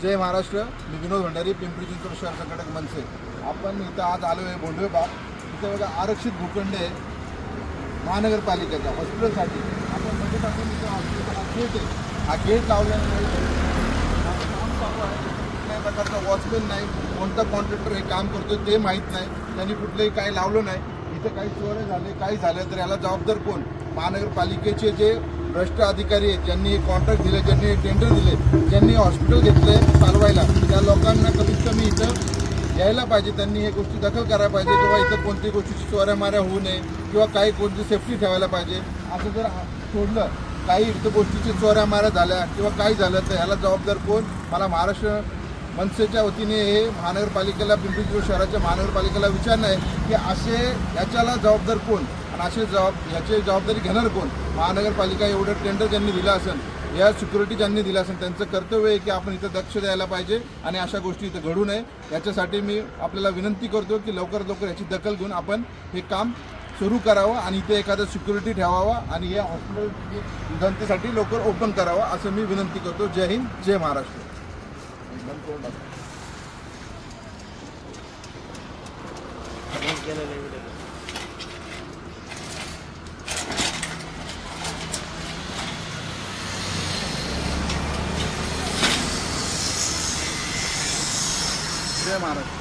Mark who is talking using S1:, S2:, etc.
S1: जय महाराष्ट्र। मी विनोद भंडारी, पिंपरी चिंचवड शहर संघटक मनसे। आपण इथं आज आलो आहे बोंडवे बाग। इथं बघा आरक्षित भूखंड आहे महानगरपालिकेचा हॉस्पिटलसाठी। आपण म्हणजे टाकून इथं हॉस्पिटलचा गेट आहे, हा गेट लावल्यामुळे काम चालू आहे। कुठल्याही प्रकारचा वॉचमॅन नाही, कोणता कॉन्ट्रॅक्टर हे काम करतोय ते माहीत नाही, त्यांनी कुठलंही काही लावलं नाही। इथं काही चोऱ्या झाले, काही झालं तर याला जबाबदार कोण? महानगरपालिकेचे जे भ्रष्ट अधिकारी आहेत, ज्यांनी हे कॉन्ट्रॅक्ट दिले, ज्यांनी टेंडर दिले, ज्यांनी हॉस्पिटल घेतले चालवायला, त्या लोकांना कमीत कमी इथं यायला पाहिजे। त्यांनी हे गोष्टी दखल करायला पाहिजे किंवा इथं कोणती गोष्टीची चोऱ्या माऱ्या होऊ नये किंवा काही कोणती सेफ्टी ठेवायला पाहिजे। असं जर सोडलं, काही इथं गोष्टीची चोऱ्या माऱ्या झाल्या किंवा काही झालं तर याला जबाबदार कोण? मला महाराष्ट्र मनसेच्या वतीने हे महानगरपालिकेला, पिंपरी चिंचवड शहराच्या महानगरपालिकेला विचारणं आहे की असे याच्याला जबाबदार कोण आणि याची जबाबदारी घेणार कोण? महानगरपालिका एवढं टेंडर ज्यांनी दिलं असेल, या सिक्युरिटी ज्यांनी दिलं असेल, त्यांचं कर्तव्य आहे की आपण इथं दक्ष द्यायला पाहिजे आणि अशा गोष्टी इथं घडू नये। याच्यासाठी मी आपल्याला विनंती करतो की लवकरात लवकर याची दखल घेऊन आपण हे काम सुरू करावं आणि इथे एखादं सिक्युरिटी ठेवावा आणि या हॉस्पिटल जनतेसाठी लवकर ओपन करावं, असं मी विनंती करतो। जय हिंद, जय महाराष्ट्र। जय महाराष्ट्र।